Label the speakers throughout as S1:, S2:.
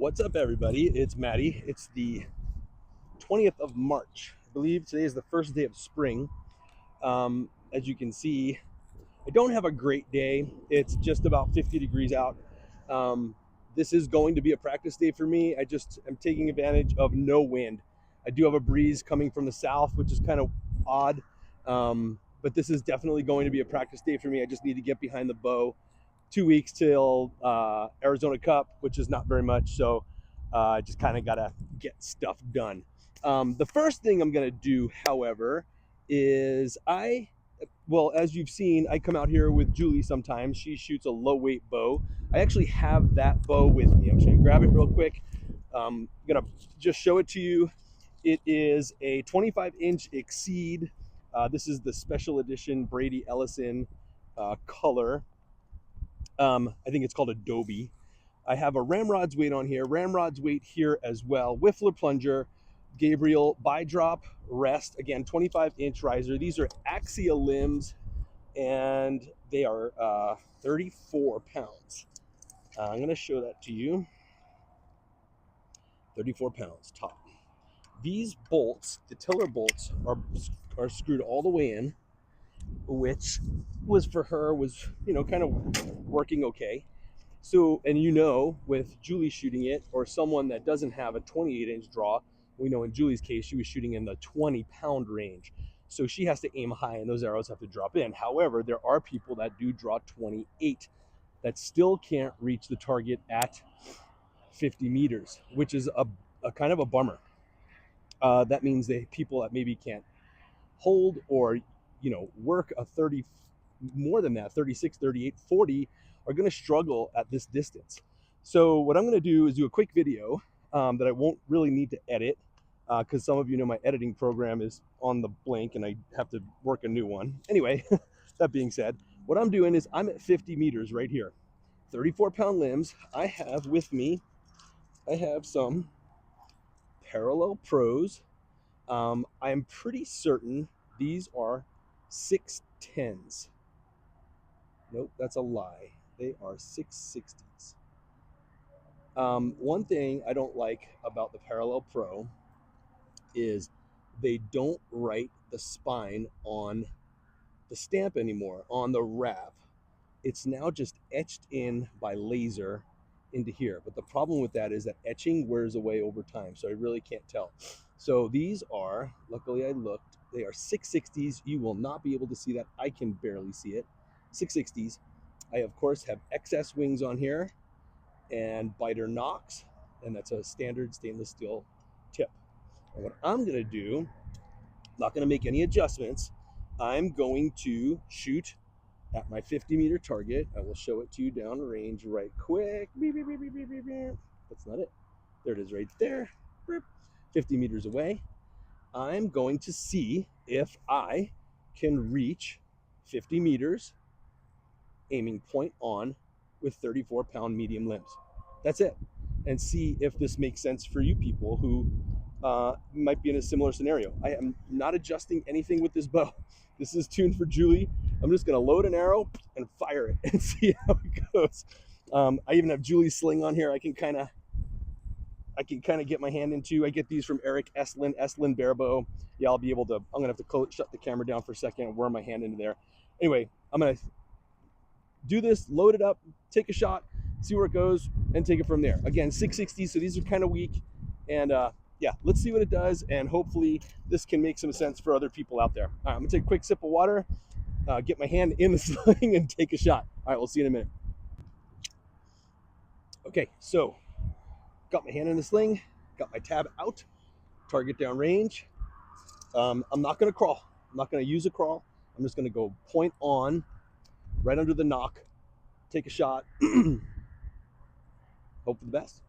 S1: What's up, everybody? It's Maddie. It's the 20th of March. I believe today is the first day of spring. As you can see, I don't have a great day. It's just about 50 degrees out. This is going to be a practice day for me. I just am taking advantage of no wind. I do have a breeze coming from the south, which is kind of odd. But this is definitely going to be a practice day for me. I just need to get behind the bow. 2 weeks till Arizona Cup, which is not very much. So I just kind of got to get stuff done. The first thing I'm going to do, however, is as you've seen, I come out here with Julie sometimes. She shoots a low weight bow. I actually have that bow with me. I'm just going to grab it real quick. I'm going to just show it to you. It is a 25-inch Exceed. This is the special edition Brady Ellison color. I think it's called Adobe. I have a Ramrod's weight on here, Ramrod's weight here as well, Whiffler plunger, Gabriel bi-drop rest, again 25-inch riser. These are axial limbs, and they are 34 pounds. I'm going to show that to you. 34 pounds top. These bolts, the tiller bolts, are screwed all the way in, which was for her was kind of working okay. So, and with Julie shooting it, or someone that doesn't have a 28-inch draw, we know in Julie's case, she was shooting in the 20-pound range. So she has to aim high and those arrows have to drop in. However, there are people that do draw 28 that still can't reach the target at 50 meters, which is a kind of a bummer. That means people that maybe can't hold or, work a 30, more than that, 36, 38, 40, are going to struggle at this distance. So what I'm going to do is do a quick video that I won't really need to edit because some of you know my editing program is on the blink and I have to work a new one. Anyway, that being said, what I'm doing is I'm at 50 meters right here, 34-pound limbs. I have with me, I have some Parallel Pros. I'm pretty certain these are 610s. Nope, that's a lie. They are 660s. One thing I don't like about the Parallel Pro is they don't write the spine on the stamp anymore, on the wrap. It's now just etched in by laser into here. But the problem with that is that etching wears away over time, so I really can't tell. So these are, luckily I looked, they are 660s. You will not be able to see that. I can barely see it. 660s. I, of course, have XS wings on here and biter nocks, and that's a standard stainless steel tip. And what I'm going to do, not going to make any adjustments, I'm going to shoot at my 50-meter target. I will show it to you down range right quick. Beep, beep, beep, beep, beep, beep, beep. That's not it. There it is right there. 50 meters away. I'm going to see if I can reach 50 meters aiming point on with 34-pound medium limbs. That's it. And see if this makes sense for you people who might be in a similar scenario. I am not adjusting anything with this bow. This is tuned for Julie. I'm just going to load an arrow and fire it and see how it goes. I even have Julie's sling on here. I can kind of get my hand into. I get these from Eric Estlin Barebow. Yeah, I'll be able to. I'm gonna have to shut the camera down for a second and worm my hand into there. Anyway, I'm gonna do this, load it up, take a shot, see where it goes, and take it from there. Again, 660, so these are kind of weak, and yeah, let's see what it does, and hopefully this can make some sense for other people out there. All right, I'm gonna take a quick sip of water, get my hand in the sling, and take a shot. All right, we'll see you in a minute. Okay, so got my hand in the sling, got my tab out, target down range. I'm not gonna crawl. I'm not gonna use a crawl. I'm just gonna go point on, right under the knock, take a shot, hope for the best.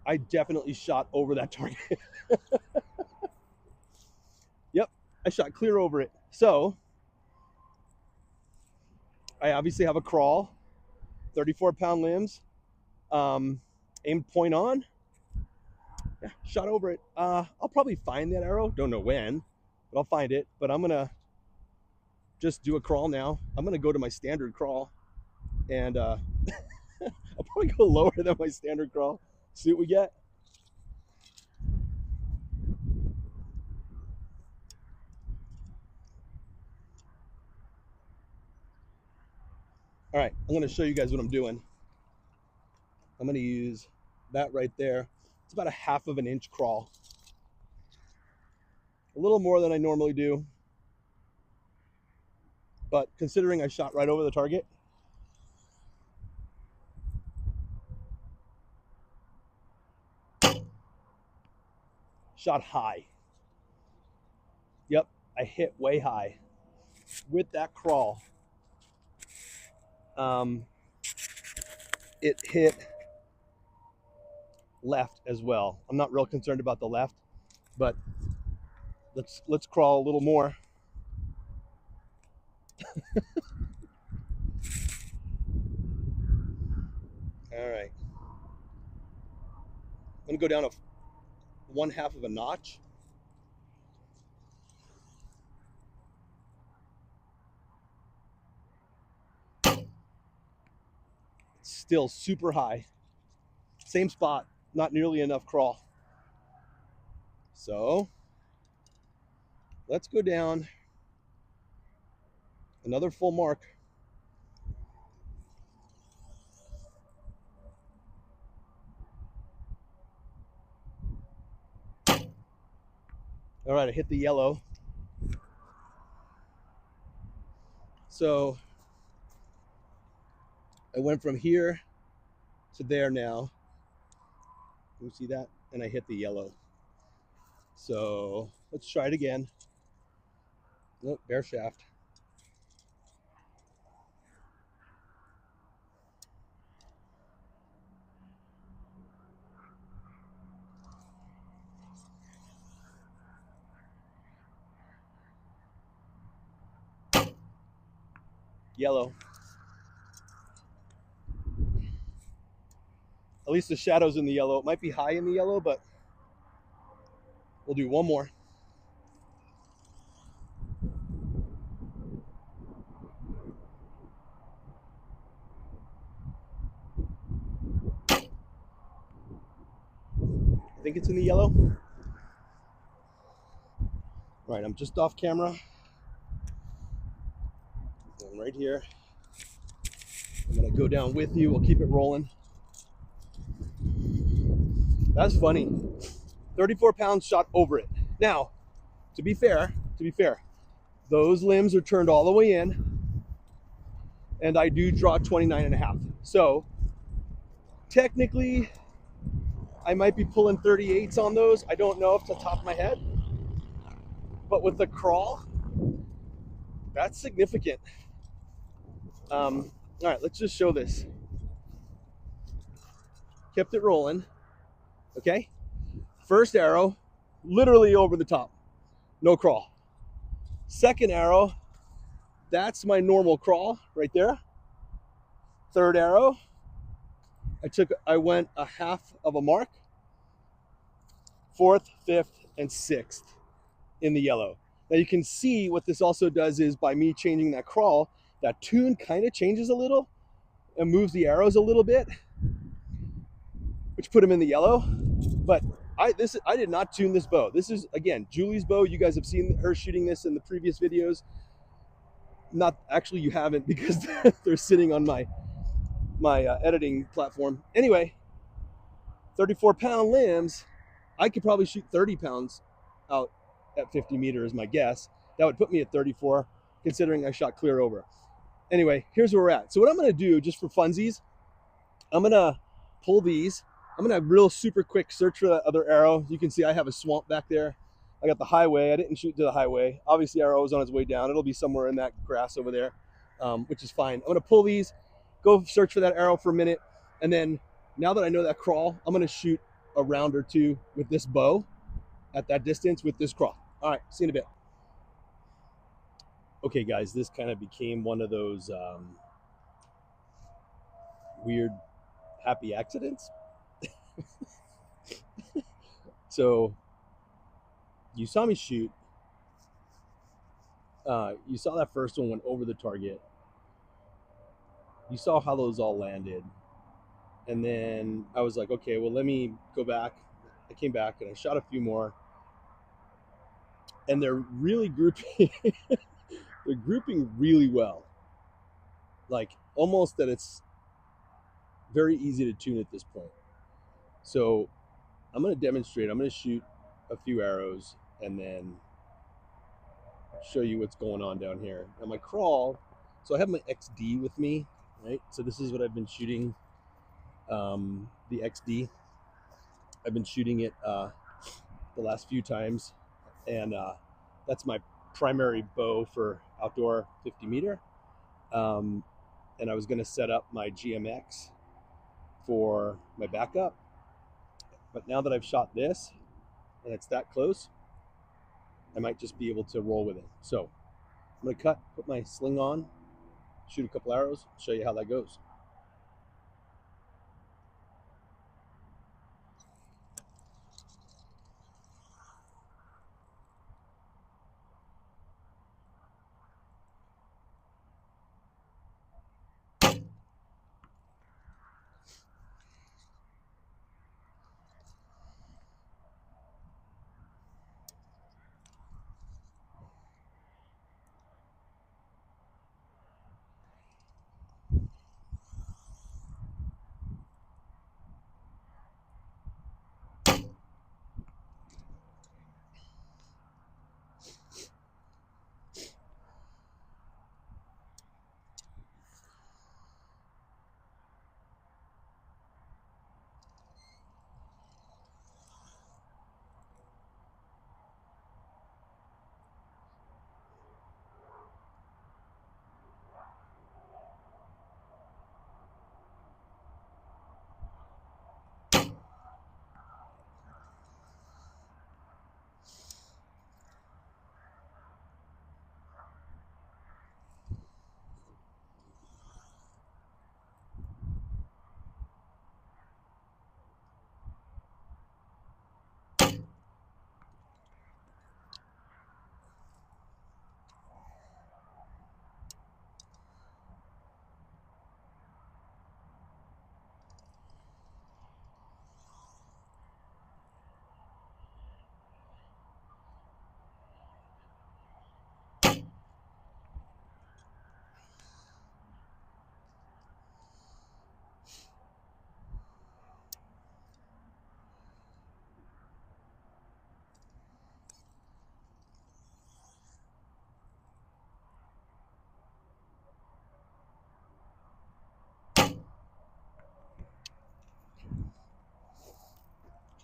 S1: I definitely shot over that target. Yep, I shot clear over it. So I obviously have a crawl, 34-pound limbs, aimed point on. Yeah, shot over it. I'll probably find that arrow. Don't know when, but I'll find it. But I'm gonna just do a crawl now. I'm gonna go to my standard crawl, and I'll probably go lower than my standard crawl. See what we get. All right, I'm gonna show you guys what I'm doing. I'm gonna use that right there. It's about a 1/2 of an inch crawl. A little more than I normally do, but considering I shot right over the target, shot high. Yep, I hit way high with that crawl. It hit left as well. I'm not real concerned about the left, but let's crawl a little more. All right. I'm gonna go down 1/2 of a notch. Still super high. Same spot, not nearly enough crawl. So let's go down another full mark. All right, I hit the yellow. So I went from here to there now. Can you see that? And I hit the yellow. So let's try it again. Nope, bare shaft. Yellow. At least the shadow's in the yellow. It might be high in the yellow, but we'll do one more. I think it's in the yellow. All right, I'm just off camera. I'm right here. I'm gonna go down with you. We'll keep it rolling. That's funny. 34 pounds shot over it. Now, to be fair, those limbs are turned all the way in, and I do draw 29.5. So technically, I might be pulling 38s on those. I don't know off the top of my head, but with the crawl, that's significant. All right, let's just show this. Kept it rolling. Okay. First arrow, literally over the top, no crawl. Second arrow, that's my normal crawl right there. Third arrow, I went a 1/2 of a mark. Fourth, fifth, and sixth in the yellow. Now you can see what this also does is by me changing that crawl, that tune kind of changes a little and moves the arrows a little bit, which put them in the yellow. But I did not tune this bow. This is, again, Julie's bow. You guys have seen her shooting this in the previous videos. Not actually, you haven't, because they're sitting on my editing platform. Anyway, 34-pound limbs. I could probably shoot 30 pounds out at 50 meters, my guess. That would put me at 34, considering I shot clear over. Anyway, here's where we're at. So what I'm gonna do, just for funsies, I'm gonna pull these. I'm gonna real super quick search for that other arrow. You can see I have a swamp back there. I got the highway. I didn't shoot to the highway. Obviously, arrow was on its way down. It'll be somewhere in that grass over there, which is fine. I'm gonna pull these, go search for that arrow for a minute, and then now that I know that crawl, I'm gonna shoot a round or two with this bow at that distance with this crawl. All right, see you in a bit. Okay, guys, this kind of became one of those weird happy accidents. So you saw me shoot. You saw that first one went over the target. You saw how those all landed. And then I was like, okay, well, let me go back. I came back and I shot a few more. And they're really grouping. They're grouping really well. Like almost that it's very easy to tune at this point. So I'm going to demonstrate. I'm going to shoot a few arrows and then show you what's going on down here. Now my crawl, so I have my XD with me, right? So this is what I've been shooting, the XD. I've been shooting it the last few times, and that's my primary bow for outdoor 50 meter. And I was going to set up my GMX for my backup, but now that I've shot this and it's that close, I might just be able to roll with it. So I'm going to put my sling on, shoot a couple arrows, show you how that goes.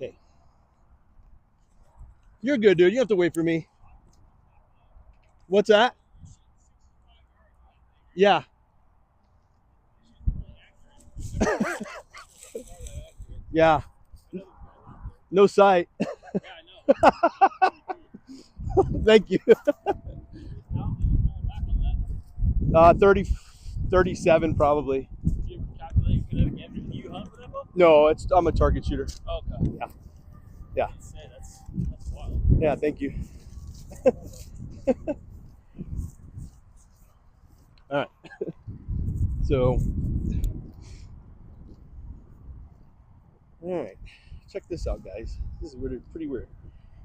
S1: Okay. You're good, dude. You don't have to wait for me. What's that? Yeah. Yeah. No sight. Thank you. 30, 37 probably. No, I'm a target shooter.
S2: Okay.
S1: Yeah. Yeah.
S2: That's wild.
S1: Yeah, thank you. All right. So, all right. Check this out, guys. This is pretty weird.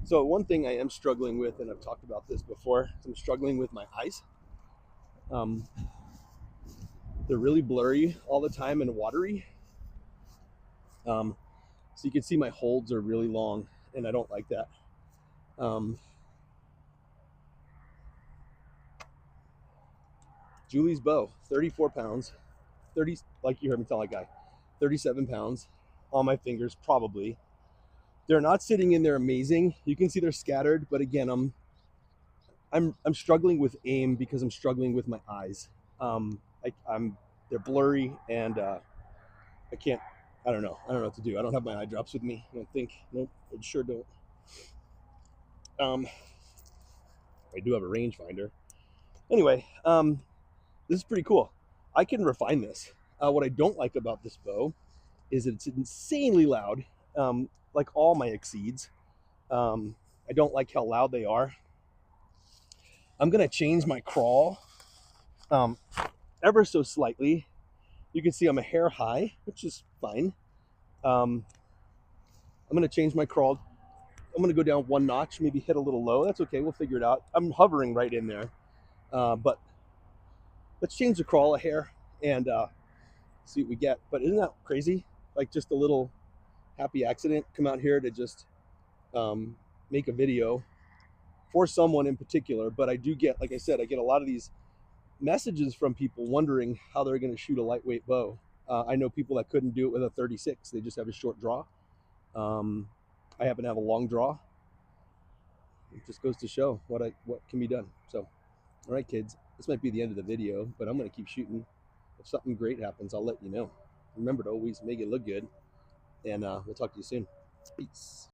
S1: So, one thing I am struggling with, and I've talked about this before, I'm struggling with my eyes. They're really blurry all the time and watery. So you can see my holds are really long, and I don't like that. Julie's bow, 34 pounds, 30, like you heard me tell that guy, 37 pounds on my fingers, probably. They're not sitting in there amazing. You can see they're scattered, but again, I'm struggling with aim because I'm struggling with my eyes. They're blurry, and I can't. I don't know what to do. I don't have my eye drops with me. I don't think. Nope, I sure don't. I do have a rangefinder. Anyway, this is pretty cool. I can refine this. What I don't like about this bow is that it's insanely loud, like all my Exceeds. I don't like how loud they are. I'm gonna change my crawl um, ever so slightly. You can see I'm a hair high, which is fine. I'm gonna change my crawl. I'm gonna go down one notch, maybe hit a little low. That's okay. We'll figure it out. I'm hovering right in there, but let's change the crawl a hair and see what we get. But isn't that crazy? Like just a little happy accident. Come out here to just make a video for someone in particular. But I do get, like I said, I get a lot of these messages from people wondering how they're going to shoot a lightweight bow. I know people that couldn't do it with a 36. They just have a short draw. I happen to have a long draw. It just goes to show what can be done. So, all right, kids, this might be the end of the video, but I'm going to keep shooting. If something great happens, I'll let you know. Remember to always make it look good, and we'll talk to you soon. Peace.